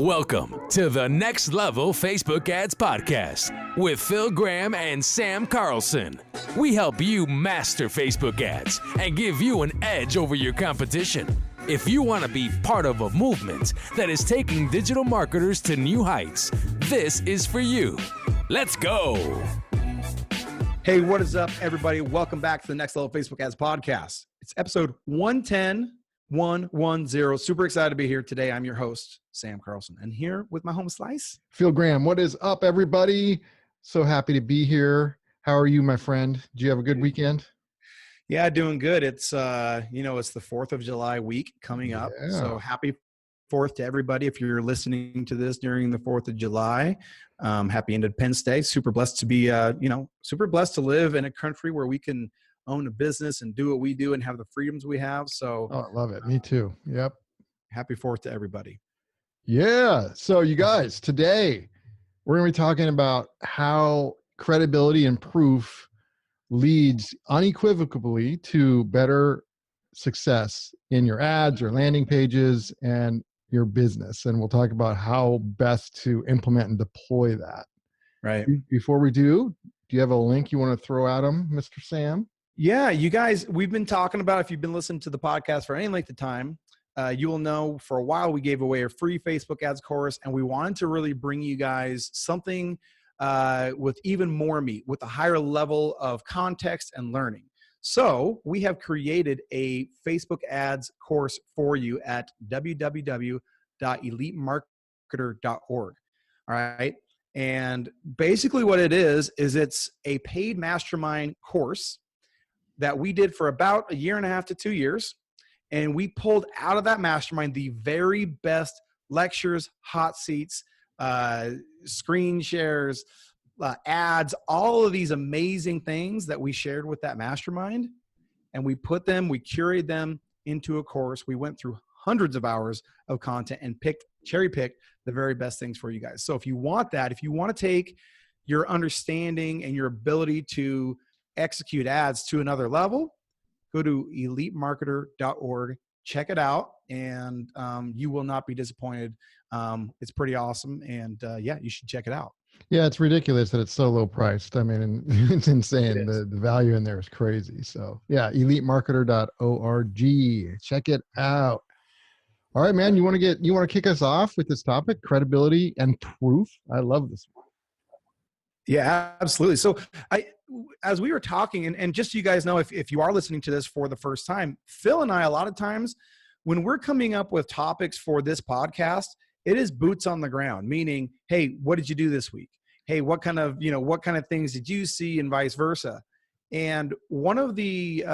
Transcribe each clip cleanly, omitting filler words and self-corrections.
Welcome to the Next Level Facebook Ads Podcast with Phil Graham and Sam Carlson. We help you master Facebook ads and give you an edge over your competition. If you want to be part of a movement that is taking digital marketers to new heights, this is for you. Let's go. Hey, what is up, everybody? Welcome back to the Next Level Facebook Ads Podcast. It's episode 110. Super excited to be here today. I'm your host, Sam Carlson, and here with my home slice, Phil Graham. What is up, everybody? So happy to be here. How are you, my friend? Did you have a good weekend? Yeah, doing good. It's it's the 4th of July week coming up. Yeah. So happy 4th to everybody. If you're listening to this during the 4th of July, happy Independence Day. Super blessed to be, super blessed to live in a country where we can own a business and do what we do and have the freedoms we have. So I love it. Me too. Yep. Happy 4th to everybody. Yeah. So you guys, today we're going to be talking about how credibility and proof leads unequivocally to better success in your ads or landing pages and your business. And we'll talk about how best to implement and deploy that. Right. Before we do you have a link you want to throw at them, Mr. Sam? Yeah, you guys, we've been talking about, if you've been listening to the podcast for any length of time, you will know for a while we gave away a free Facebook ads course, and we wanted to really bring you guys something with even more meat, with a higher level of context and learning. So we have created a Facebook ads course for you at www.elitemarketer.org. All right. And basically what it is it's a paid mastermind course that we did for about 1.5 to 2 years. And we pulled out of that mastermind the very best lectures, hot seats, screen shares, ads, all of these amazing things that we shared with that mastermind. And we curated them into a course. We went through hundreds of hours of content and cherry picked the very best things for you guys. So if you want that, if you want to take your understanding and your ability to execute ads to another level, go to elitemarketer.org, check it out, and you will not be disappointed. It's pretty awesome. And you should check it out. Yeah, it's ridiculous that it's so low priced. I mean, it's insane. The value in there is crazy. So yeah, elitemarketer.org. Check it out. All right, man, you want to kick us off with this topic, credibility and proof? I love this one. Yeah, absolutely. So as we were talking, and just so you guys know, if you are listening to this for the first time, Phil and I, a lot of times when we're coming up with topics for this podcast, it is boots on the ground, meaning, hey, what did you do this week? Hey, what kind of things did you see, and vice versa? And one of the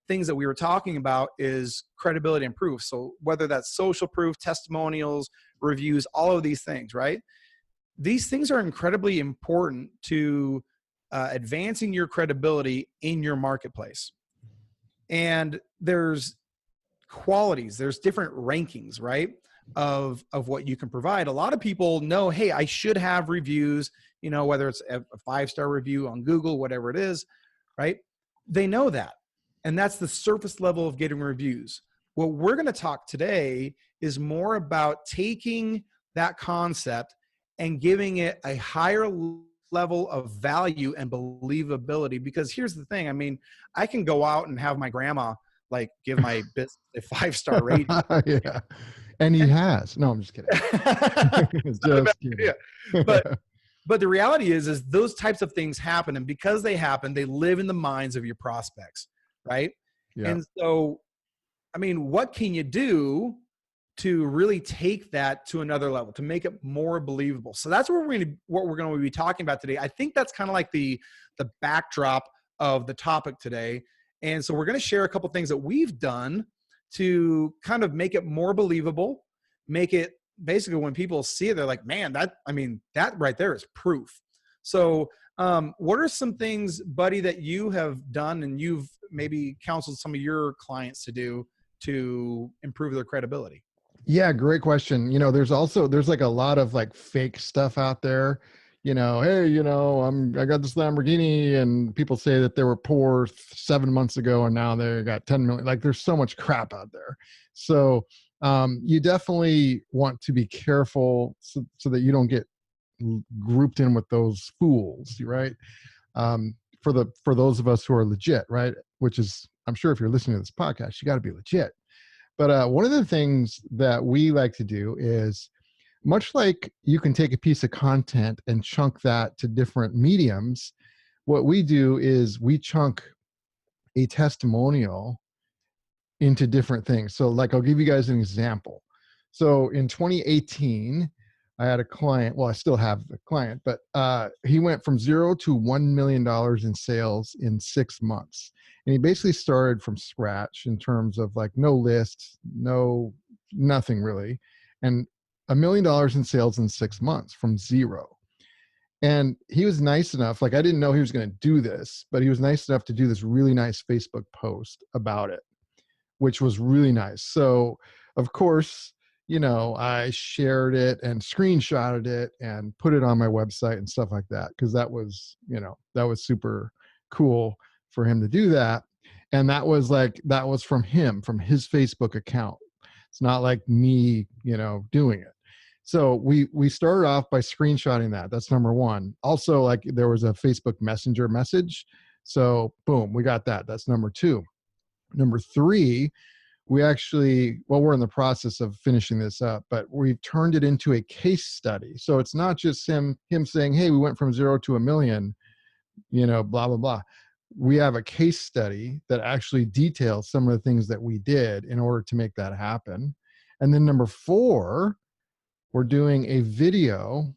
things that we were talking about is credibility and proof. So whether that's social proof, testimonials, reviews, all of these things, right? These things are incredibly important to advancing your credibility in your marketplace. And there's qualities, there's different rankings, right, of what you can provide. A lot of people know, hey, I should have reviews, whether it's a 5-star review on Google, whatever it is, right? They know that. And that's the surface level of getting reviews. What we're going to talk today is more about taking that concept and giving it a higher level of value and believability. Because here's the thing. I mean, I can go out and have my grandma give my business a 5-star rating. Yeah. And he has. No, I'm just kidding. Just kidding. But the reality is those types of things happen. And because they happen, they live in the minds of your prospects, right? Yeah. And so, I mean, what can you do to really take that to another level, to make it more believable? So that's what we're going to be talking about today. I think that's kind of like the backdrop of the topic today. And so we're going to share a couple things that we've done to kind of make it more believable, make it basically when people see it, they're like, man, that right there is proof. So what are some things, buddy, that you have done and you've maybe counseled some of your clients to do to improve their credibility? Yeah, great question. There's like a lot of fake stuff out there. Hey, I got this Lamborghini, and people say that they were poor 7 months ago and now they got 10 million. There's so much crap out there. So You definitely want to be careful so that you don't get grouped in with those fools, right? For those of us who are legit, right? Which is, I'm sure if you're listening to this podcast, you got to be legit. But one of the things that we like to do is, much like you can take a piece of content and chunk that to different mediums, what we do is we chunk a testimonial into different things. So like, I'll give you guys an example. So in 2018, I had a client, well, I still have the client, but he went from 0 to $1 million in sales in 6 months. And he basically started from scratch in terms of like no list, nothing really. And $1 million in sales in 6 months from 0. And he was nice enough, like I didn't know he was going to do this, but he was nice enough to do this really nice Facebook post about it, which was really nice. So of course, I shared it and screenshotted it and put it on my website and stuff like that. Cause that was super cool for him to do that. And that was from him, from his Facebook account. It's not like me, doing it. So we started off by screenshotting that. That's number one. Also, like there was a Facebook Messenger message. So boom, we got that. That's number two. Number three, we actually, well, we're in the process of finishing this up, but we've turned it into a case study. So it's not just him saying, hey, we went from 0 to $1 million, blah, blah, blah. We have a case study that actually details some of the things that we did in order to make that happen. And then number four, we're doing a video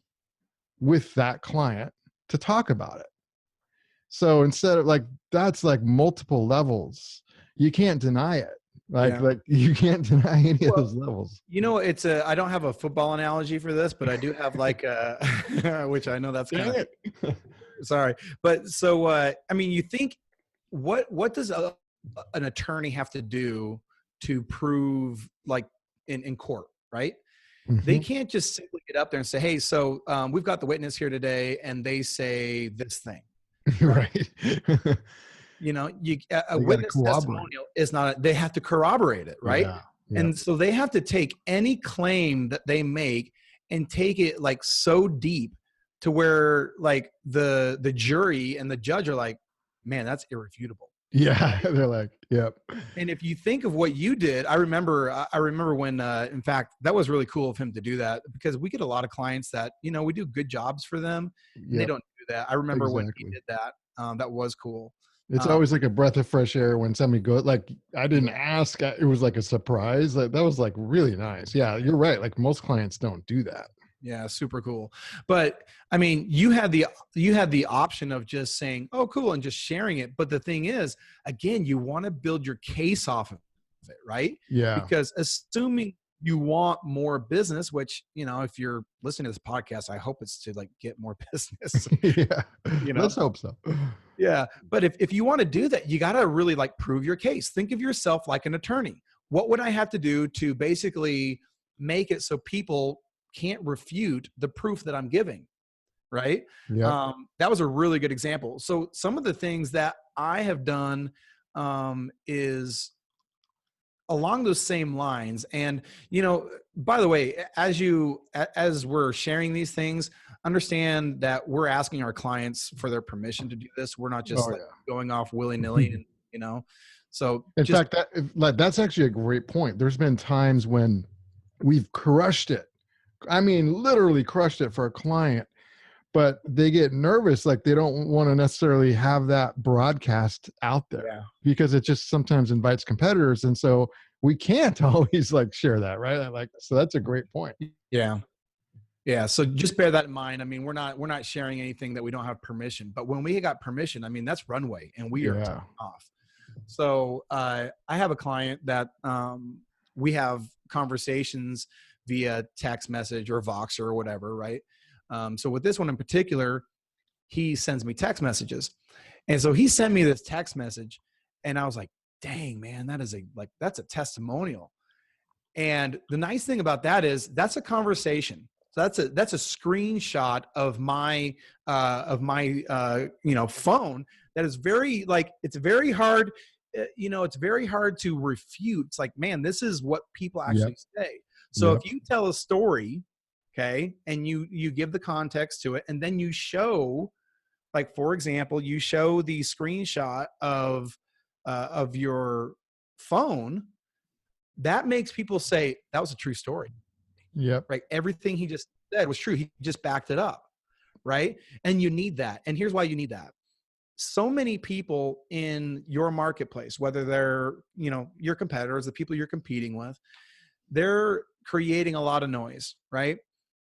with that client to talk about it. So instead of that's like multiple levels. You can't deny it. Like you can't deny any of those levels. It's I don't have a football analogy for this, but I do have like which I know that's kind of, sorry. But so, you think what does an attorney have to do to prove like in court, right? Mm-hmm. They can't just simply get up there and say, hey, so we've got the witness here today and they say this thing. Right. A witness testimonial is not, they have to corroborate it, right? Yeah. And so they have to take any claim that they make and take it like so deep to where like the jury and the judge are like, man, that's irrefutable. Yeah. They're like, yep. And if you think of what you did, I remember when, in fact, that was really cool of him to do that, because we get a lot of clients that, we do good jobs for them. And they don't do that. I remember when he did that. That was cool. It's always like a breath of fresh air when somebody goes, like, I didn't ask, it was like a surprise. Like, that was like really nice. Yeah, you're right. Like most clients don't do that. Yeah, super cool. But you had the option of just saying, oh, cool, and just sharing it. But the thing is, again, you want to build your case off of it, right? Yeah. Because assuming you want more business, which, if you're listening to this podcast, I hope it's to like get more business. Yeah. Let's hope so. Yeah. But if you want to do that, you got to really like prove your case. Think of yourself like an attorney. What would I have to do to basically make it so people can't refute the proof that I'm giving? Right. Yeah. That was a really good example. So some of the things that I have done is along those same lines. And, by the way, as we're sharing these things, understand that we're asking our clients for their permission to do this. We're not just going off willy-nilly and, so in fact, that's actually a great point. There's been times when we've crushed it. I mean, literally crushed it for a client, but they get nervous. Like they don't want to necessarily have that broadcast out there because it just sometimes invites competitors. And so we can't always like share that. Right. So that's a great point. Yeah. Yeah. So just bear that in mind. We're not sharing anything that we don't have permission, but when we got permission, that's runway and we are off. So I have a client that we have conversations via text message or Voxer or whatever. Right. So with this one in particular, he sends me text messages. And so he sent me this text message and I was like, dang, man, that's a testimonial. And the nice thing about that is that's a conversation. So that's a screenshot of my phone that is very it's very hard. it's very hard to refute. It's like, man, this is what people actually say. So if you tell a story, okay, and you give the context to it, and then you show, like, for example, you show the screenshot of your phone, that makes people say that was a true story. Yep. Right. Everything he just said was true. He just backed it up. Right. And you need that. And here's why you need that. So many people in your marketplace, whether they're, your competitors, the people you're competing with, they're creating a lot of noise. Right.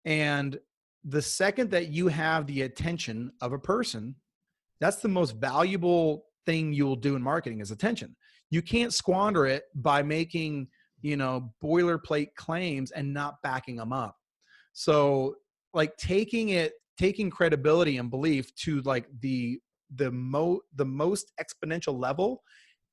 And the second that you have the attention of a person, that's the most valuable thing you'll do in marketing is attention. You can't squander it by making, boilerplate claims and not backing them up. So like taking credibility and belief to like the most exponential level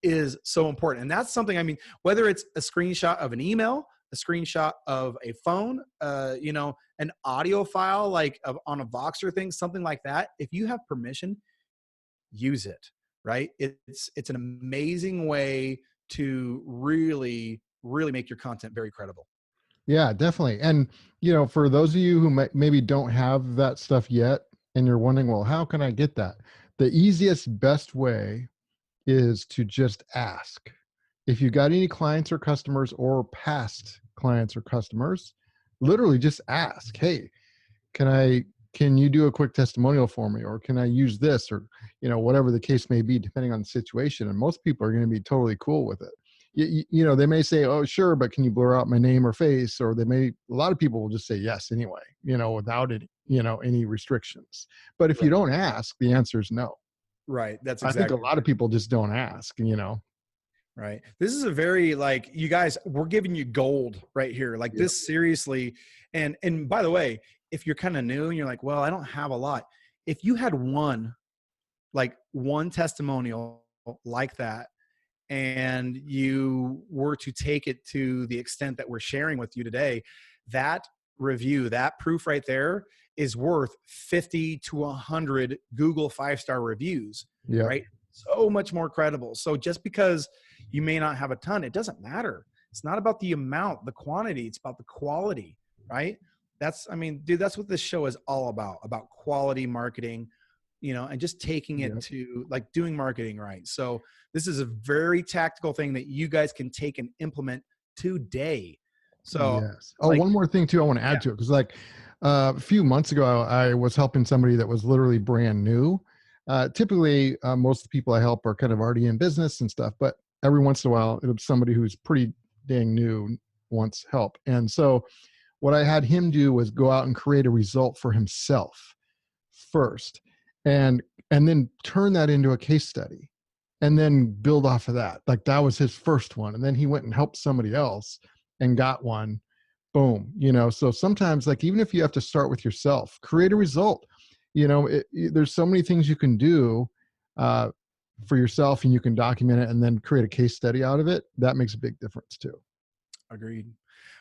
is so important. And that's something, whether it's a screenshot of an email, a screenshot of a phone, an audio file, like on a Voxer thing, something like that. If you have permission, use it, right? It's an amazing way to really, really make your content very credible. Yeah, definitely. And, for those of you who maybe don't have that stuff yet, and you're wondering, well, how can I get that? The easiest, best way is to just ask. If you got any clients or customers or past clients or customers, literally just ask, hey, can you do a quick testimonial for me? Or can I use this? Or, whatever the case may be, depending on the situation. And most people are going to be totally cool with it. They may say, oh, sure, but can you blur out my name or face? Or a lot of people will just say yes anyway, without any, any restrictions. But if you don't ask, the answer is no. Right. That's exactly. I think a lot of people just don't ask, Right. This is a very, like, you guys, we're giving you gold right here. Like this, seriously. And by the way, if you're kind of new and you're like, well, I don't have a lot. If you had one testimonial like that, and you were to take it to the extent that we're sharing with you today, that review, that proof right there is worth 50 to 100 Google 5-star reviews, right? So much more credible. So just because you may not have a ton, it doesn't matter. It's not about the amount, the quantity, it's about the quality, right? That's what this show is all about quality marketing, and just taking it to like doing marketing right. So this is a very tactical thing that you guys can take and implement today. So one more thing too, I want to add to it. Cause a few months ago, I was helping somebody that was literally brand new. Typically most of the people I help are kind of already in business and stuff, but every once in a while, it's somebody who's pretty dang new wants help. And so what I had him do was go out and create a result for himself first, and then turn that into a case study, and then build off of that. Like that was his first one. And then he went and helped somebody else and got one. Boom. So sometimes, like, even if you have to start with yourself, create a result. There's so many things you can do for yourself, and you can document it and then create a case study out of it. That makes a big difference too. Agreed.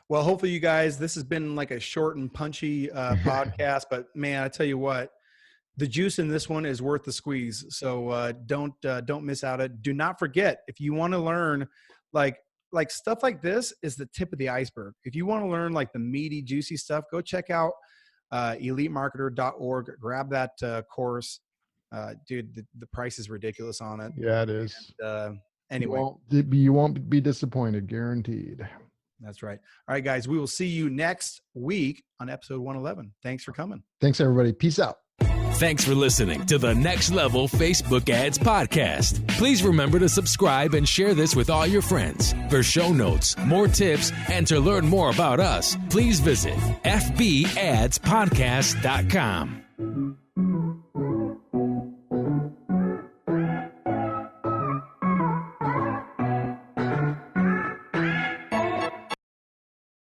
Well, hopefully you guys, this has been like a short and punchy podcast, but man, I tell you what, the juice in this one is worth the squeeze. So don't miss out. Do not forget, if you want to learn like stuff like this is the tip of the iceberg. If you want to learn like the meaty, juicy stuff, go check out elitemarketer.org. Grab that course. Dude, the price is ridiculous on it. Yeah, it is. And, anyway, you won't be disappointed, guaranteed. That's right. All right, guys, we will see you next week on episode 111. Thanks for coming. Thanks, everybody. Peace out. Thanks for listening to the Next Level Facebook Ads Podcast. Please remember to subscribe and share this with all your friends. For show notes, more tips, and to learn more about us, please visit fbadspodcast.com.